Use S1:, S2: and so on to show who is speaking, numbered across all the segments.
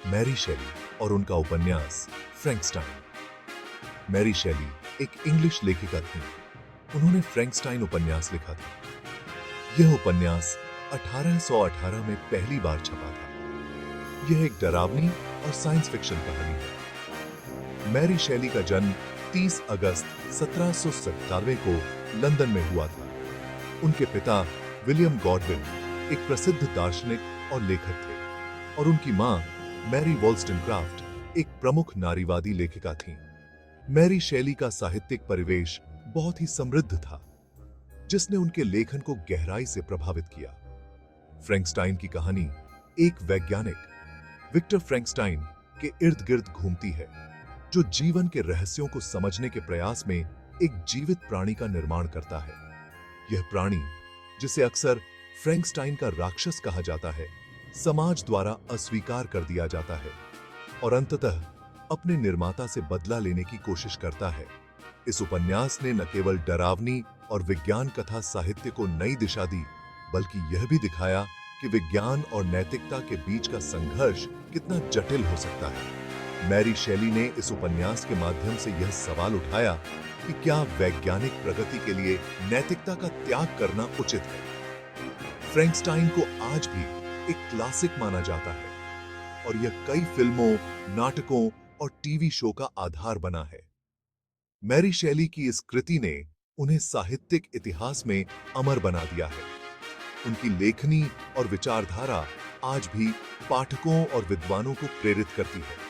S1: Mary शेली और उनका उपन्यास फ्रैंकस्टाइन। मैरी शेली एक इंग्लिश लेखिका थी। उन्होंने फ्रैंकस्टाइन उपन्यास लिखा था। यह उपन्यास 1818 में पहली बार छपा था। यह एक डरावनी और साइंस फिक्शन कहानी है। मैरी शेली का जन्म 30 अगस्त 1797 को लंदन में हुआ था। उनके पिता विलियम गॉडविन एक प्रसिद्ध दार्शनिक और लेखक थे और उनकी मां मैरी वॉल्स्टनक्राफ्ट एक प्रमुख नारीवादी लेखिका थीं। मैरी शेली का साहित्यिक परिवेश बहुत ही समृद्ध था, जिसने उनके लेखन को गहराई से प्रभावित किया। फ्रैंकस्टाइन की कहानी एक वैज्ञानिक विक्टर फ्रैंकस्टाइन के इर्द गिर्द घूमती है, जो जीवन के रहस्यों को समझने के प्रयास में एक जीवित प्राणी का निर्माण करता है। यह प्राणी, जिसे अक्सर फ्रैंकस्टाइन का राक्षस कहा जाता है, समाज द्वारा अस्वीकार कर दिया जाता है और अंततः अपने निर्माता से बदला लेने की कोशिश करता है। इस उपन्यास ने न केवल डरावनी और विज्ञान कथा साहित्य को नई दिशा दी, बल्कि यह भी दिखाया कि विज्ञान और नैतिकता के बीच का संघर्ष कितना जटिल हो सकता है। मैरी शेली ने इस उपन्यास के माध्यम से यह सवाल उठाया कि क्या वैज्ञानिक प्रगति के लिए नैतिकता का त्याग करना उचित है। फ्रैंकस्टाइन को आज भी एक क्लासिक माना जाता है और यह कई फिल्मों, नाटकों और टीवी शो का आधार बना है। मैरी शेली की इस कृति ने उन्हें साहित्यिक इतिहास में अमर बना दिया है। उनकी लेखनी और विचारधारा आज भी पाठकों और विद्वानों को प्रेरित करती है।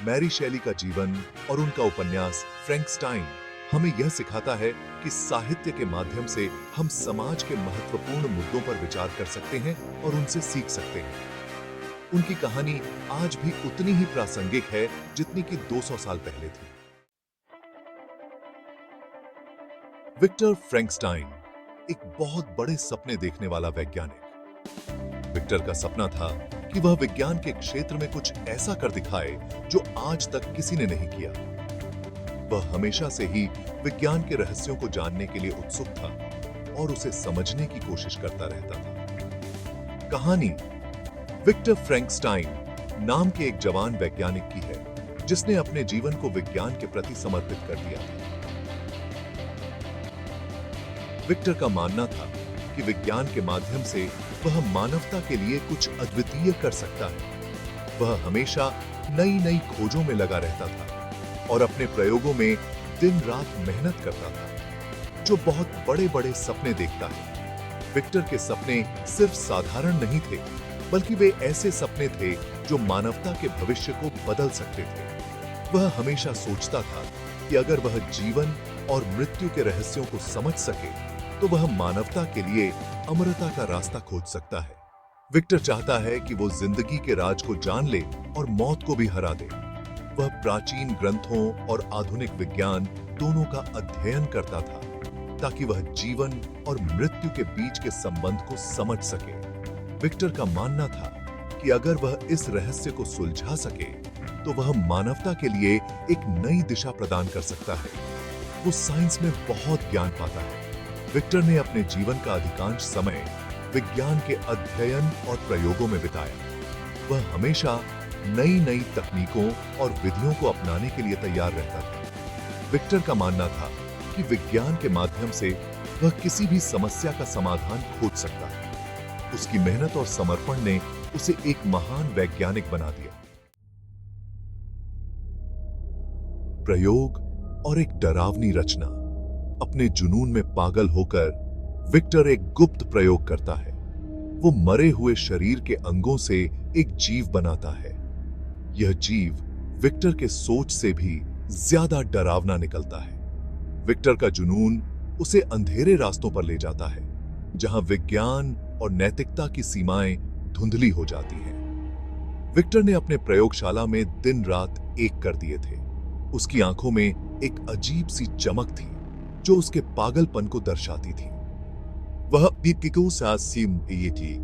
S1: मैरी शेली का जीवन और उनका उपन्यास फ्रैंकस्टाइन हमें यह सिखाता है कि साहित्य के माध्यम से हम समाज के महत्वपूर्ण मुद्दों पर विचार कर सकते हैं और उनसे सीख सकते हैं। उनकी कहानी आज भी उतनी ही प्रासंगिक है जितनी कि 200 साल पहले थी। विक्टर फ्रैंकस्टाइन एक बहुत बड़े सपने देखने वाला वैज्ञानिक। विक्टर का सपना था कि वह विज्ञान के क्षेत्र में कुछ ऐसा कर दिखाए जो आज तक किसी ने नहीं किया। वह हमेशा से ही विज्ञान के रहस्यों को जानने के लिए उत्सुक था और उसे समझने की कोशिश करता रहता था। कहानी विक्टर फ्रैंकस्टाइन नाम के एक जवान वैज्ञानिक की है, जिसने अपने जीवन को विज्ञान के प्रति समर्पित कर दिया। विक्टर का मानना था कि विज्ञान के माध्यम से वह मानवता के लिए कुछ अद्वितीय कर सकता है। वह हमेशा नई नई खोजों में लगा रहता था और अपने प्रयोगों में दिन रात मेहनत करता था, जो बहुत बड़े बड़े सपने देखता है। विक्टर के सपने सिर्फ साधारण नहीं थे, बल्कि वे ऐसे सपने थे जो मानवता के भविष्य को बदल सकते थे। वह हमेशा सोचता था कि अगर वह जीवन और मृत्यु के रहस्यों को समझ सके तो वह मानवता के लिए अमरता का रास्ता खोज सकता है। विक्टर चाहता है कि वो जिंदगी के राज को जान ले और मौत को भी हरा दे। वह प्राचीन ग्रंथों और आधुनिक विज्ञान दोनों का अध्ययन करता था, ताकि वह जीवन और मृत्यु के बीच के संबंध को समझ सके। विक्टर का मानना था कि अगर वह इस रहस्य को सुलझा सके तो वह मानवता के लिए एक नई दिशा प्रदान कर सकता है। वो साइंस में बहुत ज्ञान पाता है। विक्टर ने अपने जीवन का अधिकांश समय विज्ञान के अध्ययन और प्रयोगों में बिताया। वह हमेशा नई नई तकनीकों और विधियों को अपनाने के लिए तैयार रहता था। विक्टर का मानना था कि विज्ञान के माध्यम से वह किसी भी समस्या का समाधान खोज सकता है। उसकी मेहनत और समर्पण ने उसे एक महान वैज्ञानिक बना दिया। प्रयोग और एक डरावनी रचना। अपने जुनून में पागल होकर विक्टर एक गुप्त प्रयोग करता है। वो मरे हुए शरीर के अंगों से एक जीव बनाता है। यह जीव विक्टर के सोच से भी ज्यादा डरावना निकलता है। विक्टर का जुनून उसे अंधेरे रास्तों पर ले जाता है, जहां विज्ञान और नैतिकता की सीमाएं धुंधली हो जाती हैं। विक्टर ने अपने प्रयोगशाला में दिन रात एक कर दिए थे। उसकी आंखों में एक अजीब सी चमक थी, जो उसके पागलपन को दर्शाती थी। वह थी।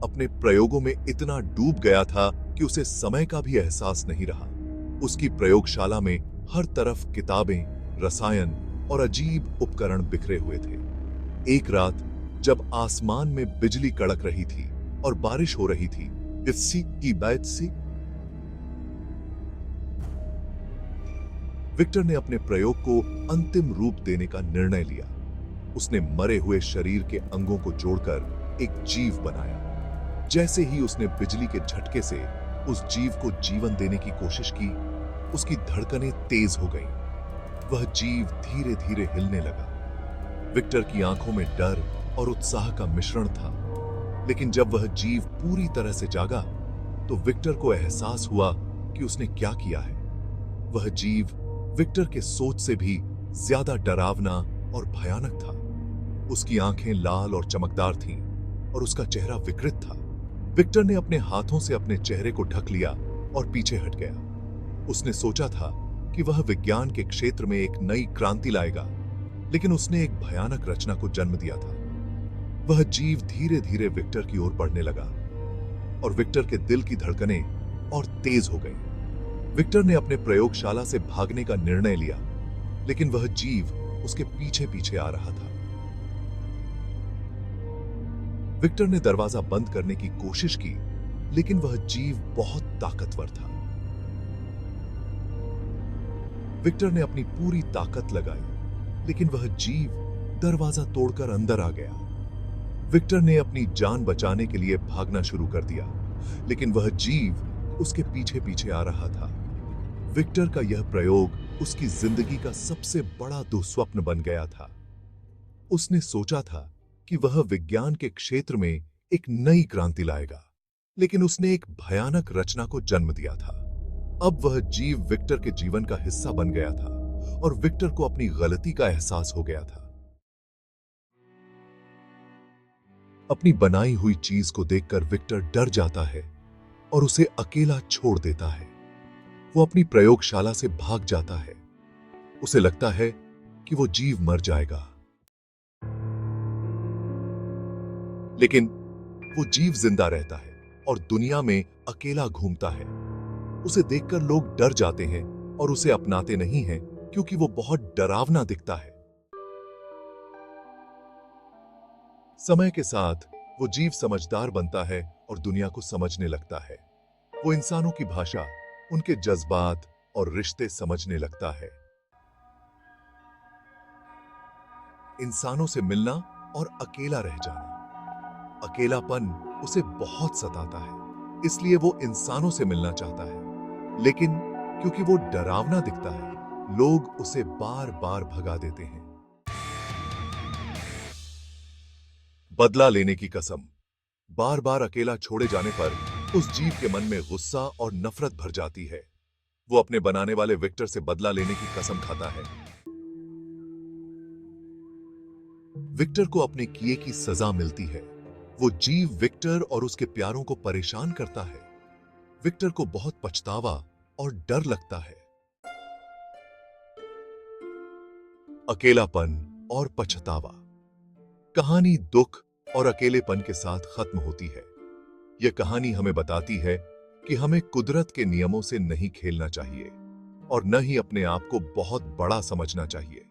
S1: अपने प्रयोगों में इतना डूब गया था कि उसे समय का भी एहसास नहीं रहा। उसकी प्रयोगशाला में हर तरफ किताबें, रसायन और अजीब उपकरण बिखरे हुए थे। एक रात जब आसमान में बिजली कड़क रही थी और बारिश हो रही थी, इसी की बात से विक्टर ने अपने प्रयोग को अंतिम रूप देने का निर्णय लिया। उसने मरे हुए शरीर के अंगों को जोड़कर एक जीव बनाया। जैसे ही उसने बिजली के झटके से उस जीव को जीवन देने की कोशिश की, उसकी धड़कनें तेज हो गईं। वह जीव धीरे धीरे हिलने लगा। विक्टर की आंखों में डर और उत्साह का मिश्रण था, लेकिन जब वह जीव पूरी तरह से जागा तो विक्टर को एहसास हुआ कि उसने क्या किया है। वह जीव विक्टर के सोच से भी ज्यादा डरावना और भयानक था। उसकी आंखें लाल और चमकदार थीं और उसका चेहरा विकृत था। विक्टर ने अपने हाथों से अपने चेहरे को ढक लिया और पीछे हट गया। उसने सोचा था कि वह विज्ञान के क्षेत्र में एक नई क्रांति लाएगा, लेकिन उसने एक भयानक रचना को जन्म दिया था। वह जीव धीरे धीरे विक्टर की ओर बढ़ने लगा और विक्टर के दिल की धड़कनें और तेज हो गई। विक्टर ने अपने प्रयोगशाला से भागने का निर्णय लिया, लेकिन वह जीव उसके पीछे पीछे आ रहा था। विक्टर ने दरवाजा बंद करने की कोशिश की, लेकिन वह जीव बहुत ताकतवर था। विक्टर ने अपनी पूरी ताकत लगाई, लेकिन वह जीव दरवाजा तोड़कर अंदर आ गया। विक्टर ने अपनी जान बचाने के लिए भागना शुरू कर दिया, लेकिन वह जीव उसके पीछे पीछे आ रहा था। विक्टर का यह प्रयोग उसकी जिंदगी का सबसे बड़ा दुस्वप्न बन गया था। उसने सोचा था कि वह विज्ञान के क्षेत्र में एक नई क्रांति लाएगा, लेकिन उसने एक भयानक रचना को जन्म दिया था। अब वह जीव विक्टर के जीवन का हिस्सा बन गया था और विक्टर को अपनी गलती का एहसास हो गया था। अपनी बनाई हुई चीज को देखकर विक्टर डर जाता है और उसे अकेला छोड़ देता है। वो अपनी प्रयोगशाला से भाग जाता है। उसे लगता है कि वो जीव मर जाएगा, लेकिन वो जीव जिंदा रहता है और दुनिया में अकेला घूमता है। उसे देखकर लोग डर जाते हैं और उसे अपनाते नहीं हैं, क्योंकि वो बहुत डरावना दिखता है। समय के साथ वो जीव समझदार बनता है और दुनिया को समझने लगता है। वो इंसानों की भाषा, उनके जज्बात और रिश्ते समझने लगता है। इंसानों से मिलना और अकेला रह जाना। अकेलापन उसे बहुत सताता है, इसलिए वो इंसानों से मिलना चाहता है, लेकिन क्योंकि वो डरावना दिखता है, लोग उसे बार बार भगा देते हैं। बदला लेने की कसम। बार बार अकेला छोड़े जाने पर उस जीव के मन में गुस्सा और नफरत भर जाती है। वो अपने बनाने वाले विक्टर से बदला लेने की कसम खाता है। विक्टर को अपने किए की सजा मिलती है। वो जीव विक्टर और उसके प्यारों को परेशान करता है। विक्टर को बहुत पछतावा और डर लगता है। अकेलापन और पछतावा। कहानी दुख और अकेलेपन के साथ खत्म होती है। यह कहानी हमें बताती है कि हमें कुदरत के नियमों से नहीं खेलना चाहिए और न ही अपने आप को बहुत बड़ा समझना चाहिए।